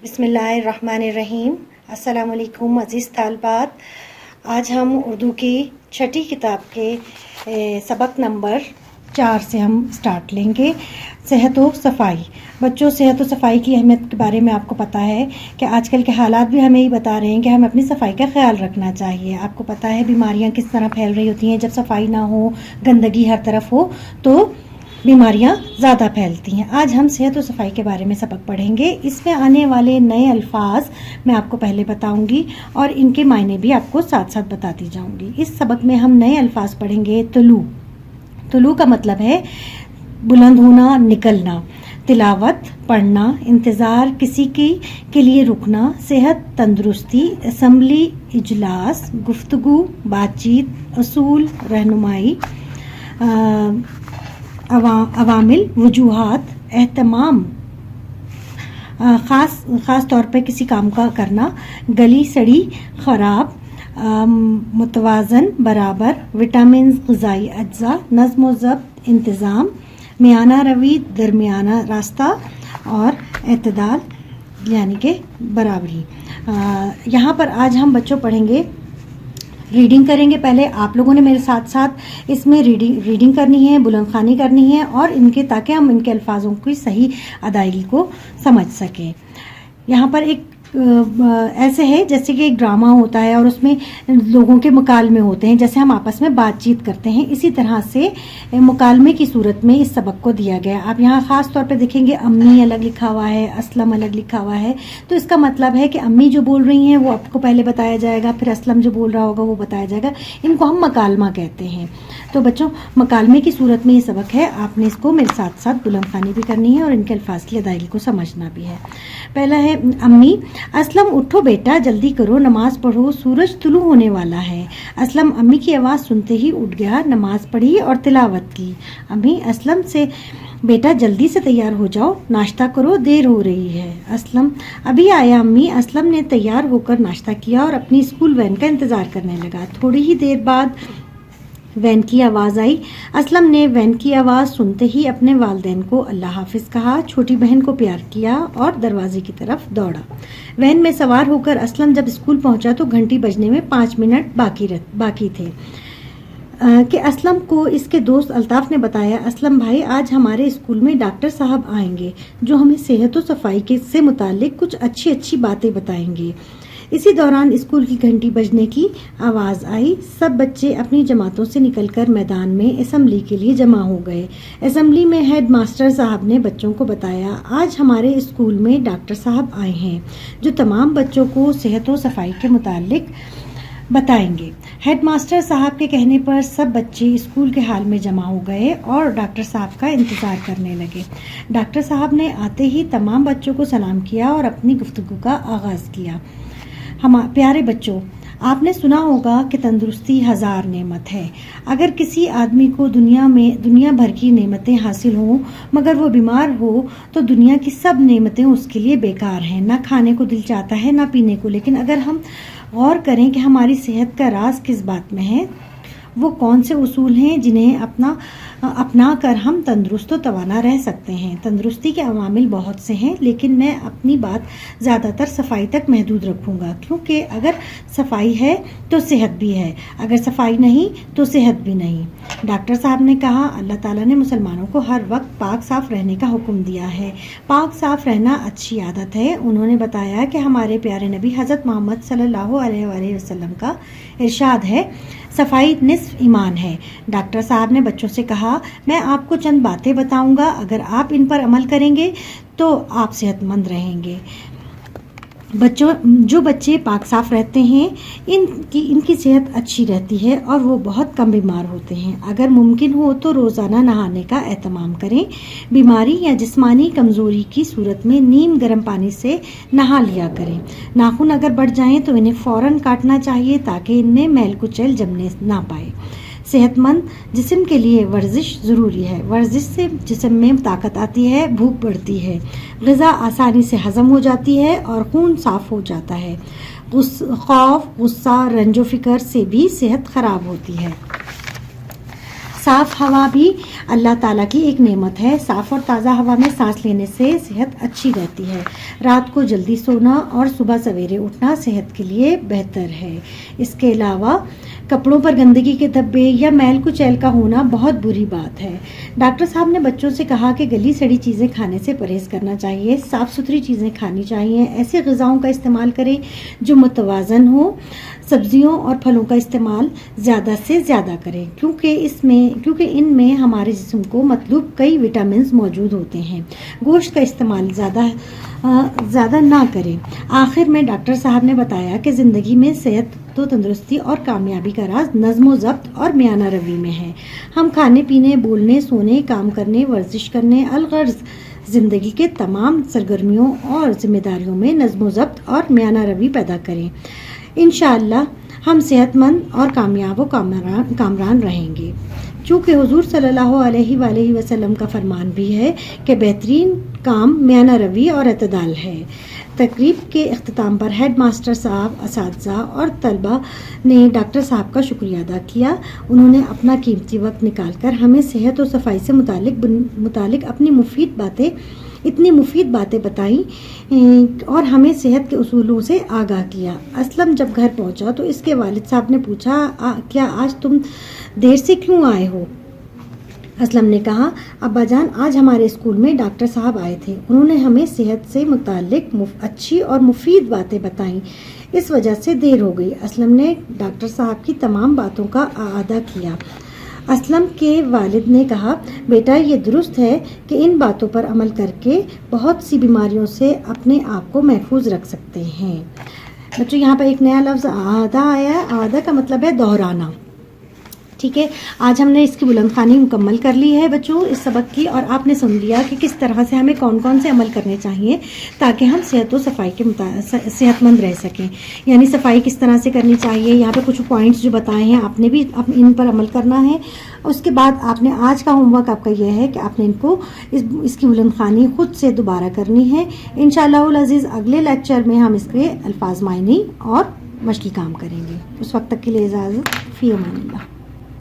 بسم اللہ الرحمن الرحیم۔ السلام علیکم عزیز طالبات، آج ہم اردو کی چھٹی کتاب کے سبق نمبر 4 سے ہم سٹارٹ لیں گے، صحت و صفائی۔ بچوں، صحت و صفائی کی اہمیت کے بارے میں آپ کو پتہ ہے کہ آج کل کے حالات بھی ہمیں ہی بتا رہے ہیں کہ ہمیں اپنی صفائی کا خیال رکھنا چاہیے۔ آپ کو پتہ ہے بیماریاں کس طرح پھیل رہی ہوتی ہیں، جب صفائی نہ ہو، گندگی ہر طرف ہو تو بیماریاں زیادہ پھیلتی ہیں۔ آج ہم صحت و صفائی کے بارے میں سبق پڑھیں گے۔ اس میں آنے والے نئے الفاظ میں آپ کو پہلے بتاؤں گی اور ان کے معنی بھی آپ کو ساتھ ساتھ بتاتی جاؤں گی۔ اس سبق میں ہم نئے الفاظ پڑھیں گے۔ طلوع، طلوع کا مطلب ہے بلند ہونا، نکلنا۔ تلاوت، پڑھنا۔ انتظار، کسی کے لیے رکنا۔ صحت، تندرستی۔ اسمبلی، اجلاس۔ گفتگو، بات چیت۔ اصول، رہنمائی۔ عوامل، وجوہات۔ اہتمام، خاص طور پہ کسی کام کا کرنا۔ گلی سڑی، خراب۔ متوازن، برابر۔ وٹامنز، غذائی اجزاء۔ نظم و ضبط، انتظام۔ میانہ روی، درمیانہ راستہ۔ اور اعتدال یعنی کہ برابری۔ یہاں پر آج ہم بچوں پڑھیں گے، ریڈنگ کریں گے۔ پہلے آپ لوگوں نے میرے ساتھ ساتھ اس میں ریڈنگ کرنی ہے، بلند خوانی کرنی ہے اور تاکہ ہم ان کے الفاظوں کی صحیح ادائیگی کو سمجھ سکیں۔ یہاں پر ایک ایسے ہے جیسے کہ ایک ڈرامہ ہوتا ہے اور اس میں لوگوں کے مکالمے ہوتے ہیں، جیسے ہم آپس میں بات چیت کرتے ہیں، اسی طرح سے مکالمے کی صورت میں اس سبق کو دیا گیا۔ آپ یہاں خاص طور پہ دیکھیں گے امی الگ لکھا ہوا ہے، اسلم الگ لکھا ہوا ہے، تو اس کا مطلب ہے کہ امی جو بول رہی ہیں وہ آپ کو پہلے بتایا جائے گا، پھر اسلم جو بول رہا ہوگا وہ بتایا جائے گا۔ ان کو ہم مکالمہ کہتے ہیں۔ تو بچوں، مکالمے کی صورت میں یہ سبق ہے، آپ نے اس کو میرے ساتھ ساتھ بلند خوانی بھی کرنی ہے اور ان کے الفاظ کی ادائیگی کو سمجھنا بھی ہے۔ پہلا ہے امی۔ اسلم اٹھو بیٹا، جلدی کرو، نماز پڑھو، سورج طلوع ہونے والا ہے۔ اسلم امی کی آواز سنتے ہی اٹھ گیا، نماز پڑھی اور تلاوت کی۔ امی اسلم سے بیٹا جلدی سے تیار ہو جاؤ، ناشتہ کرو، دیر ہو رہی ہے۔ اسلم ابھی آیا امی۔ اسلم نے تیار ہو کر ناشتہ کیا اور اپنی اسکول وین کا انتظار کرنے لگا۔ تھوڑی ہی دیر بعد وین کی آواز آئی۔ اسلم نے وین کی آواز سنتے ہی اپنے والدین کو اللہ حافظ کہا، چھوٹی بہن کو پیار کیا اور دروازے کی طرف دوڑا۔ وین میں سوار ہو کر اسلم جب اسکول پہنچا تو گھنٹی بجنے میں 5 منٹ باقی تھے کہ اسلم کو اس کے دوست الطاف نے بتایا، اسلم بھائی آج ہمارے اسکول میں ڈاکٹر صاحب آئیں گے جو ہمیں صحت و صفائی سے متعلق کچھ اچھی باتیں بتائیں گے۔ اسی دوران اسکول کی گھنٹی بجنے کی آواز آئی۔ سب بچے اپنی جماعتوں سے نکل کر میدان میں اسمبلی کے لیے جمع ہو گئے۔ اسمبلی میں ہیڈ ماسٹر صاحب نے بچوں کو بتایا، آج ہمارے اسکول میں ڈاکٹر صاحب آئے ہیں جو تمام بچوں کو صحت و صفائی کے متعلق بتائیں گے۔ ہیڈ ماسٹر صاحب کے کہنے پر سب بچے اسکول کے ہال میں جمع ہو گئے اور ڈاکٹر صاحب کا انتظار کرنے لگے۔ ڈاکٹر صاحب نے آتے ہی تمام بچوں کو سلام کیا اور اپنی گفتگو کا آغاز کیا۔ پیارے بچوں، آپ نے سنا ہوگا کہ تندرستی 1000 نعمت ہے۔ اگر کسی آدمی کو دنیا بھر کی نعمتیں حاصل ہوں مگر وہ بیمار ہو تو دنیا کی سب نعمتیں اس کے لیے بیکار ہیں۔ نہ کھانے کو دل چاہتا ہے نہ پینے کو۔ لیکن اگر ہم غور کریں کہ ہماری صحت کا راز کس بات میں ہے، وہ کون سے اصول ہیں جنہیں اپنا کر ہم تندرست و توانا رہ سکتے ہیں۔ تندرستی کے عوامل بہت سے ہیں لیکن میں اپنی بات زیادہ تر صفائی تک محدود رکھوں گا، کیونکہ اگر صفائی ہے تو صحت بھی ہے، اگر صفائی نہیں تو صحت بھی نہیں۔ ڈاکٹر صاحب نے کہا، اللہ تعالیٰ نے مسلمانوں کو ہر وقت پاک صاف رہنے کا حکم دیا ہے۔ پاک صاف رہنا اچھی عادت ہے۔ انہوں نے بتایا کہ ہمارے پیارے نبی حضرت محمد صلی اللہ علیہ وآلہ وسلم کا ارشاد ہے، صفائی نصف ایمان ہے۔ ڈاکٹر صاحب نے بچوں سے کہا، میں آپ کو چند باتیں بتاؤں گا، اگر آپ ان پر عمل کریں گے تو آپ صحت مند رہیں گے۔ جو بچے پاک صاف رہتے ہیں ان کی صحت اچھی رہتی ہے اور وہ بہت کم بیمار ہوتے ہیں۔ اگر ممکن ہو تو روزانہ نہانے کا اہتمام کریں۔ بیماری یا جسمانی کمزوری کی صورت میں نیم گرم پانی سے نہا لیا کریں۔ ناخن اگر بڑھ جائیں تو انہیں فوراً کاٹنا چاہیے تاکہ ان میں میل کچیل جمنے نہ پائے۔ صحت مند جسم کے لیے ورزش ضروری ہے۔ ورزش سے جسم میں طاقت آتی ہے، بھوک بڑھتی ہے، غذا آسانی سے ہضم ہو جاتی ہے اور خون صاف ہو جاتا ہے۔ خوف، غصہ، رنج و فکر سے بھی صحت خراب ہوتی ہے۔ صاف ہوا بھی اللہ تعالیٰ کی ایک نعمت ہے. صاف اور تازہ ہوا میں سانس لینے سے صحت اچھی رہتی ہے. رات کو جلدی سونا اور صبح سویرے اٹھنا صحت کے لیے بہتر ہے. اس کے علاوہ کپڑوں پر گندگی کے دھبے یا میل کچیل کا ہونا بہت بری بات ہے. ڈاکٹر صاحب نے بچوں سے کہا کہ گلی سڑی چیزیں کھانے سے پرہیز کرنا چاہیے. صاف ستھری چیزیں کھانی چاہیے. ایسے غذاؤں کا استعمال کریں جو متوازن ہو. سبزیوں اور پھلوں کا استعمال زیادہ سے زیادہ کریں کیونکہ ان میں ہمارے جسم کو مطلوب کئی وٹامنز موجود ہوتے ہیں. گوشت کا استعمال زیادہ نہ کریں. آخر میں ڈاکٹر صاحب نے بتایا کہ زندگی میں صحت تو تندرستی اور کامیابی کا راز نظم و ضبط اور میانہ روی میں ہے. ہم کھانے پینے، بولنے، سونے، کام کرنے، ورزش کرنے، الغرض زندگی کے تمام سرگرمیوں اور ذمہ داریوں میں نظم و ضبط اور میانہ روی پیدا کریں. انشاءاللہ ہم صحت مند اور کامیاب و کامران رہیں گے. چونکہ حضور صلی اللہ علیہ وآلہ وسلم کا فرمان بھی ہے کہ بہترین کام میانہ روی اور اعتدال ہے. تقریب کے اختتام پر ہیڈ ماسٹر صاحب، اساتذہ اور طلبہ نے ڈاکٹر صاحب کا شکریہ ادا کیا. انہوں نے اپنا قیمتی وقت نکال کر ہمیں صحت و صفائی سے متعلق اتنی مفید باتیں بتائیں اور ہمیں صحت کے اصولوں سے آگاہ کیا. اسلم جب گھر پہنچا تو اس کے والد صاحب نے پوچھا، کیا آج تم دیر سے کیوں آئے ہو؟ اسلم نے کہا، ابا جان، آج ہمارے اسکول میں ڈاکٹر صاحب آئے تھے. انہوں نے ہمیں صحت سے متعلق اچھی اور مفید باتیں بتائیں، اس وجہ سے دیر ہو گئی. اسلم نے ڈاکٹر صاحب کی تمام باتوں کا اعادہ کیا. اسلم کے والد نے کہا، بیٹا یہ درست ہے کہ ان باتوں پر عمل کر کے بہت سی بیماریوں سے اپنے آپ کو محفوظ رکھ سکتے ہیں. بچوں یہاں پر ایک نیا لفظ اعادہ آیا ہے. اعادہ کا مطلب ہے دہرانا. ٹھیک ہے، آج ہم نے اس کی بلند خوانی مکمل کر لی ہے بچوں اس سبق کی، اور آپ نے سن لیا کہ کس طرح سے ہمیں کون کون سے عمل کرنے چاہیے تاکہ ہم صحت و صفائی کے صحت مند رہ سکیں. یعنی صفائی کس طرح سے کرنی چاہیے، یہاں پہ کچھ پوائنٹس جو بتائے ہیں آپ نے بھی ان پر عمل کرنا ہے. اس کے بعد آپ نے آج کا ہوم ورک آپ کا یہ ہے کہ آپ نے ان کو اس کی بلند خوانی خود سے دوبارہ کرنی ہے. انشاءاللہ العزیز اگلے لیکچر میں ہم اس کے الفاظ معنی اور مشقی کام کریں گے. اس وقت تک کے لیے اجازت. فی امان اللہ.